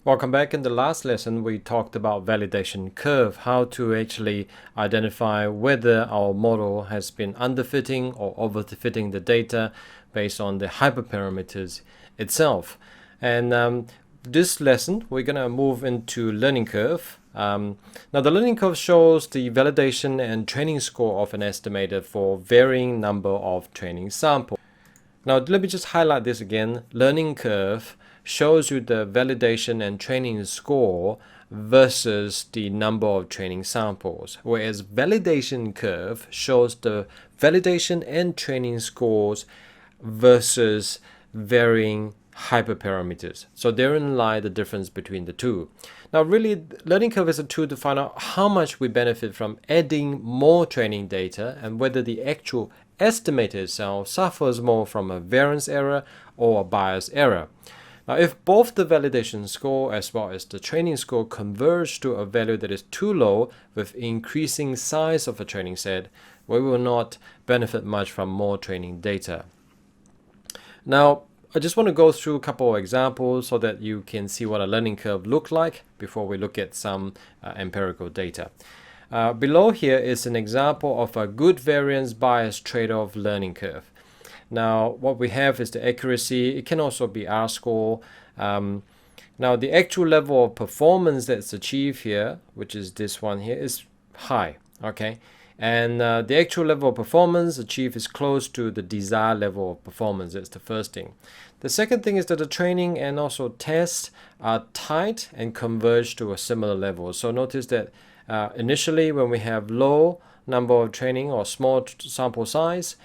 Welcome back. In the last lesson, we talked about validation curve, how to actually identify whether our model has been underfitting or overfitting the data based on the hyperparameters itself. And this lesson, we're going to move into learning curve. Now, the learning curve shows the validation and training score of an estimator for varying number of training samples. Now, let me just highlight this again. Learning curve shows you the validation and training score versus the number of training samples, whereas validation curve shows the validation and training scores versus varying hyperparameters. So therein lies the difference between the two. Now, really, learning curve is a tool to find out how much we benefit from adding more training data and whether the actual estimator itself suffers more from a variance error or a bias error. Now, if both the validation score as well as the training score converge to a value that is too low with increasing size of a training set, we will not benefit much from more training data. Now, I just want to go through a couple of examples so that you can see what a learning curve looks like before we look at some empirical data. Below here is an example of a good variance bias trade-off learning curve. Now, what we have is the accuracy. It can also be R-score. Now, the actual level of performance that's achieved here, which is this one here, is high. Okay, and the actual level of performance achieved is close to the desired level of performance. That's the first thing. The second thing is that the training and also test are tight and converge to a similar level. So notice that initially, when we have low number of training or small sample size,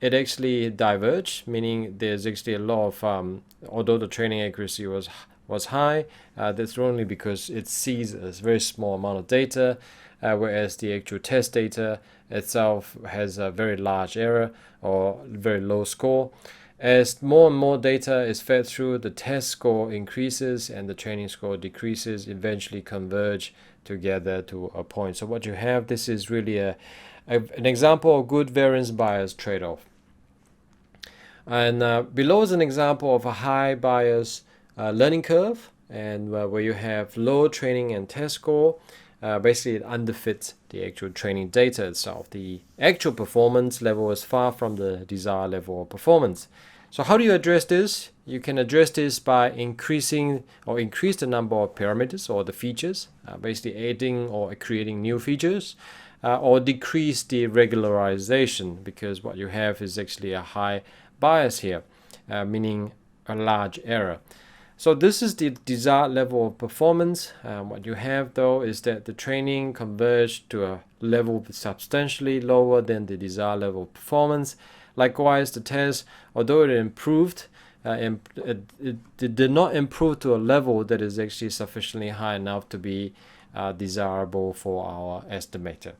it actually diverged, meaning there's actually a lot of, although the training accuracy was high, that's only because it sees a very small amount of data, whereas the actual test data itself has a very large error or very low score. As more and more data is fed through, the test score increases and the training score decreases, eventually converge together to a point. So what you have, this is really an example of good variance bias trade-off. And below is an example of a high bias learning curve, and where you have low training and test score. Basically, it underfits the actual training data itself. The actual performance level is far from the desired level of performance. So how do you address this? You can address this by increasing or increase the number of parameters or the features, basically adding or creating new features, or decrease the regularization, because what you have is actually a high bias here, meaning a large error. So this is the desired level of performance. What you have though is that the training converged to a level substantially lower than the desired level of performance. Likewise, the test, although it improved, it did not improve to a level that is actually sufficiently high enough to be desirable for our estimator.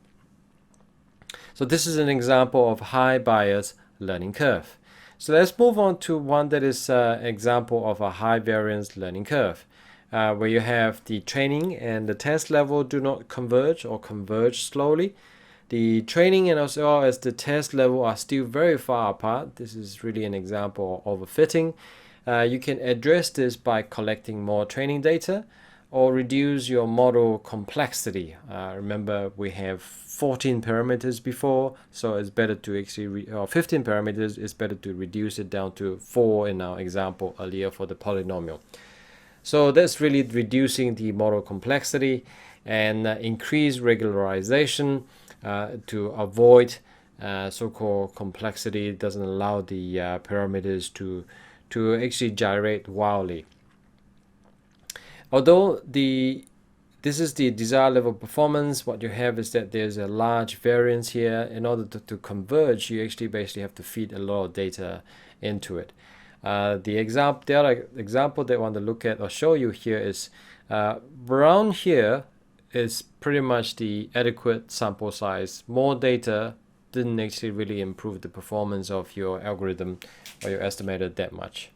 So this is an example of high bias learning curve. So let's move on to one that is an example of a high variance learning curve, where you have the training and the test level do not converge or converge slowly. The training and as well as the test level are still very far apart. This is really an example of overfitting. You can address this by collecting more training data or reduce your model complexity. Remember, we have 14 parameters before, so it's better to actually, or 15 parameters, it's better to reduce it down to 4 in our example earlier for the polynomial. So that's really reducing the model complexity and increase regularization to avoid so-called complexity. It doesn't allow the parameters to actually gyrate wildly. Although this is the desired level of performance, what you have is that there's a large variance here. In order to converge, you actually basically have to feed a lot of data into it. The other example that I want to look at or show you here is around here is pretty much the adequate sample size. More data didn't actually really improve the performance of your algorithm or your estimator that much.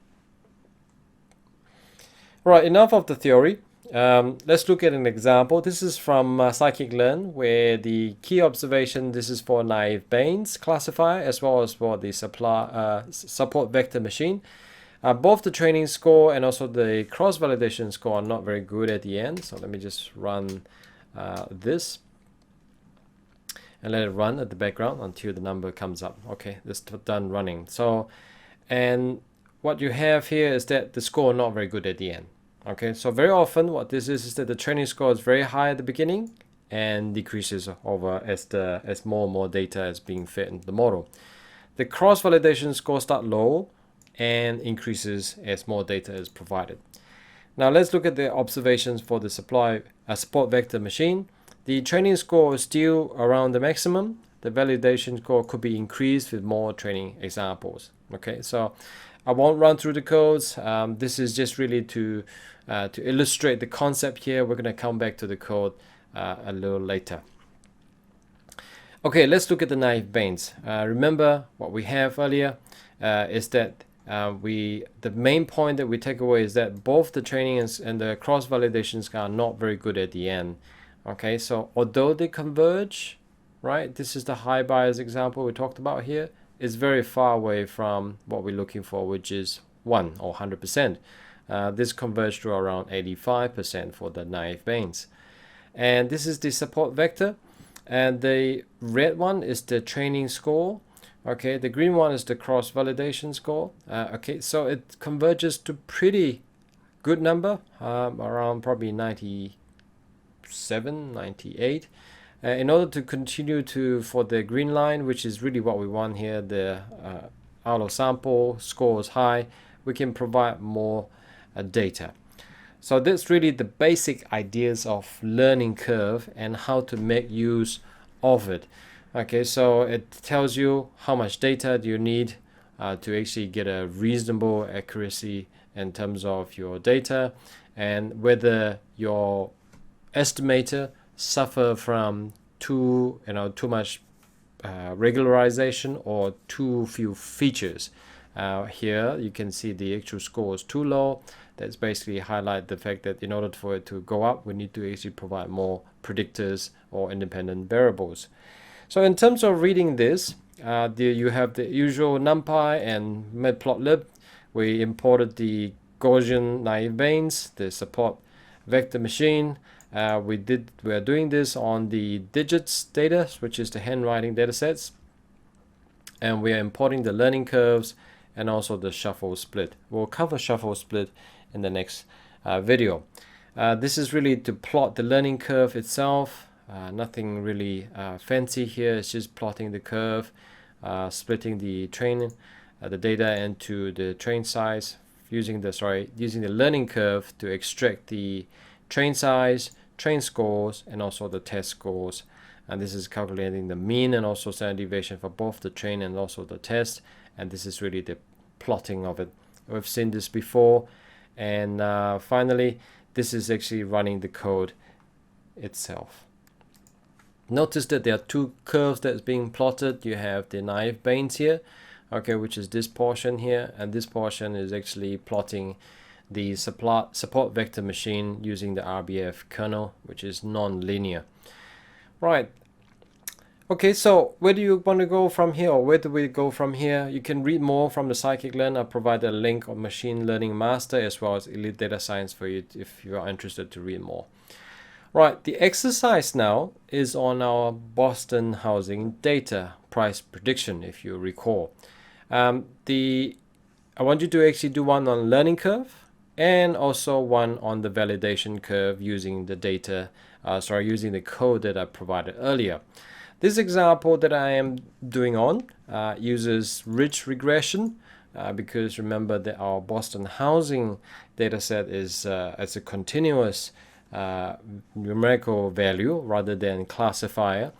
Right, enough of the theory. Let's look at an example. This is from scikit-learn, where the key observation, this is for naive Bayes classifier as well as for the support vector machine. Both the training score and also the cross-validation score are not very good at the end. So let me just run this and let it run at the background until the number comes up. Okay, this is done running. So, and what you have here is that the score not very good at the end. Okay, so very often what this is that the training score is very high at the beginning and decreases over as more and more data is being fed into the model. The cross-validation score start low and increases as more data is provided. Now let's look at the observations for the support vector machine. The training score is still around the maximum. The validation score could be increased with more training examples. Okay, so I won't run through the codes. This is just really to illustrate the concept here. We're going to come back to the code a little later. Okay, let's look at the naive Bayes. Remember what we have earlier is that the main point that we take away is that both the training and the cross validations are not very good at the end. Okay, so although they converge, right, this is the high bias example we talked about here, is very far away from what we're looking for, which is 1 or 100%. This converged to around 85% for the naive Bayes. And this is the support vector, and the red one is the training score. Okay, the green one is the cross validation score. Okay, so it converges to pretty good number, around probably 97, 98. In order to continue for the green line, which is really what we want here, the out of sample score is high, we can provide more data. So that's really the basic ideas of learning curve and how to make use of it. Okay, so it tells you how much data do you need to actually get a reasonable accuracy in terms of your data, and whether your estimator suffer from too much regularization or too few features. Here you can see the actual score is too low. That's basically highlight the fact that in order for it to go up, we need to actually provide more predictors or independent variables. So in terms of reading this, you have the usual NumPy and matplotlib. We imported the Gaussian naive Bayes, the support vector machine. We are doing this on the digits data, which is the handwriting data sets, and we are importing the learning curves and also the shuffle split. We'll cover shuffle split in the next video. This is really to plot the learning curve itself. Nothing really fancy here. It's just plotting the curve, splitting the the data into the train size, using the learning curve to extract the train size, train scores, and also the test scores. And this is calculating the mean and also standard deviation for both the train and also the test. And this is really the plotting of it. We've seen this before. And finally, this is actually running the code itself. Notice that there are two curves that's being plotted. You have the naive Bayes here, okay, which is this portion here, and this portion is actually plotting the support vector machine using the RBF kernel, which is non-linear. Right. Okay, so where do you want to go from here, or where do we go from here? You can read more from the Scikit-learn. I provided a link on Machine Learning Master as well as Elite Data Science for you if you are interested to read more. Right, the exercise now is on our Boston housing data price prediction, if you recall. I want you to actually do one on learning curve and also one on the validation curve using the using the code that I provided earlier. This example that I am doing uses ridge regression because remember that our Boston housing dataset is as a continuous numerical value rather than classifier.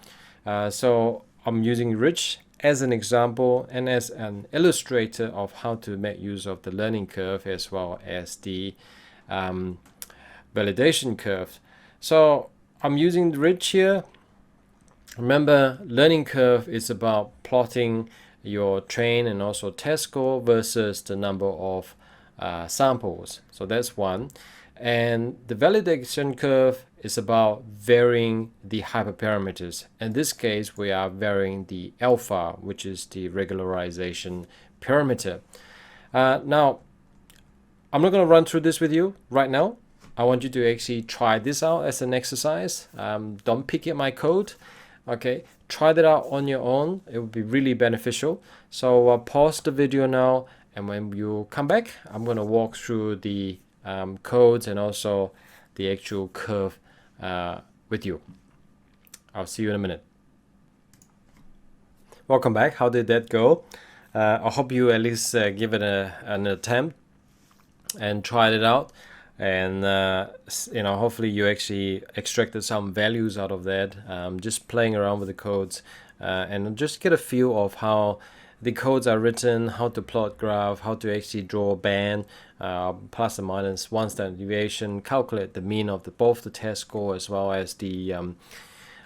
So I'm using ridge as an example and as an illustrator of how to make use of the learning curve as well as the validation curve. So I'm using the ridge here. Remember, learning curve is about plotting your train and also test score versus the number of samples. So that's one. And the validation curve is about varying the hyperparameters. In this case, we are varying the alpha, which is the regularization parameter. Now, I'm not going to run through this with you right now. I want you to actually try this out as an exercise. Don't pick at my code. Okay, try that out on your own. It would be really beneficial. So pause the video now, and when you come back, I'm going to walk through the codes and also the actual curve with you. I'll see you in a minute. Welcome back. How did that go? I hope you at least give it an attempt and tried it out, and hopefully you actually extracted some values out of that, just playing around with the codes, and just get a feel of how the codes are written, how to plot graph, how to actually draw a band, plus or minus one standard deviation, calculate the mean of both the test score as well as the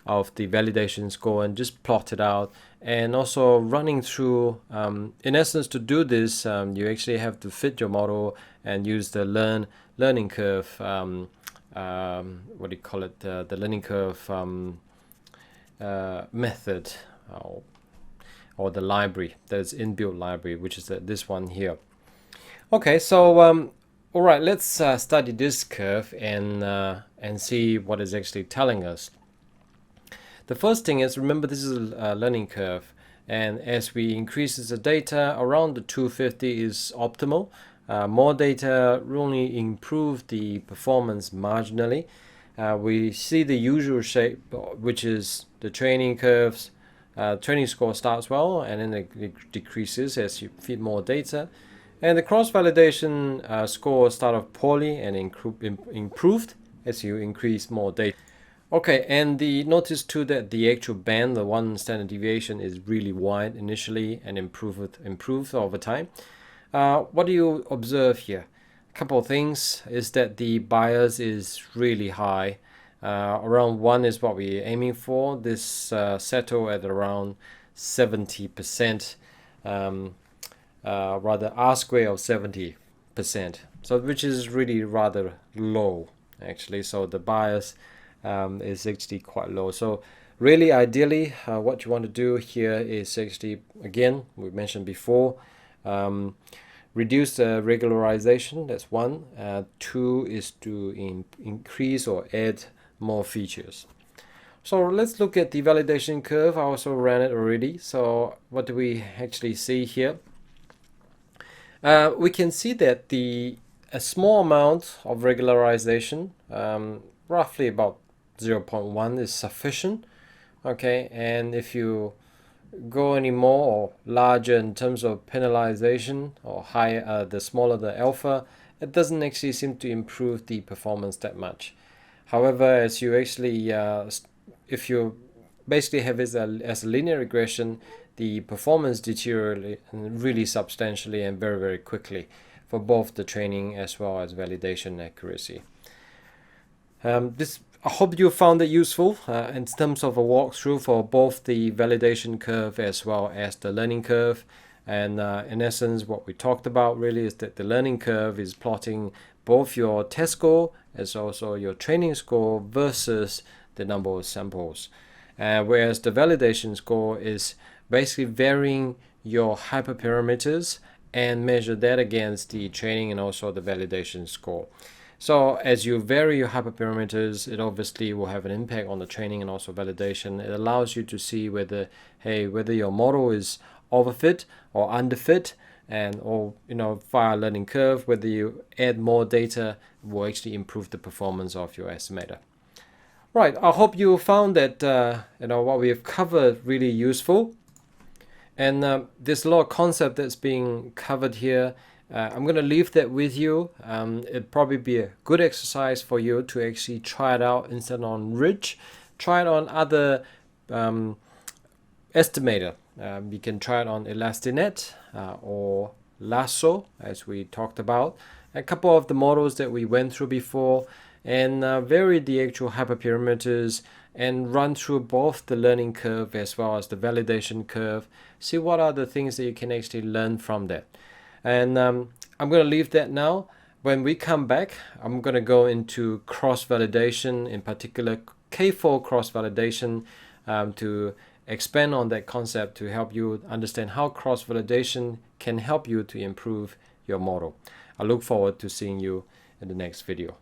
validation score, and just plot it out. And also running through, in essence, to do this, you actually have to fit your model and use the learning curve, what do you call it, the learning curve method, or the library, there's inbuilt library, which is this one here. Okay, so all right, let's study this curve and see what it's actually telling us. The first thing is, remember, this is a learning curve, and as we increase the data, around the 250 is optimal. More data only improve the performance marginally. We see the usual shape, which is the training curves. Training score starts well, and then it decreases as you feed more data. And the cross-validation score start off poorly and improved as you increase more data. Okay, and notice too that the actual band, the one standard deviation, is really wide initially and improved over time. What do you observe here? A couple of things is that the bias is really high. Around 1 is what we're aiming for. This settle at around 70%, rather R square of 70%. So which is really rather low actually. So the bias is actually quite low. So really ideally what you want to do here is actually, again, we mentioned before, reduce the regularization. That's one. 2 is to increase or add more features. So let's look at the validation curve. I also ran it already. So what do we actually see here? We can see that a small amount of regularization, roughly about 0.1, is sufficient. Okay, and if you go any more or larger in terms of penalization or higher, the smaller the alpha, it doesn't actually seem to improve the performance that much. However, as you actually, if you basically have it as a linear regression, the performance deteriorates really substantially and very, very quickly for both the training as well as validation accuracy. I hope you found it useful in terms of a walkthrough for both the validation curve as well as the learning curve. And in essence, what we talked about really is that the learning curve is plotting both your test score as also your training score versus the number of samples. Whereas the validation score is basically varying your hyperparameters and measure that against the training and also the validation score. So as you vary your hyperparameters, it obviously will have an impact on the training and also validation. It allows you to see whether your model is overfit or underfit, or via learning curve, whether you add more data will actually improve the performance of your estimator. Right, I hope you found that what we have covered really useful. And there's a lot of concept that's being covered here. I'm going to leave that with you. It'd probably be a good exercise for you to actually try it out instead on Ridge. Try it on other estimator. You can try it on Elastinet or Lasso, as we talked about. A couple of the models that we went through before, and vary the actual hyperparameters and run through both the learning curve as well as the validation curve. See what are the things that you can actually learn from that. And I'm going to leave that now. When we come back, I'm going to go into cross-validation, in particular K4 cross-validation, to expand on that concept to help you understand how cross-validation can help you to improve your model. I look forward to seeing you in the next video.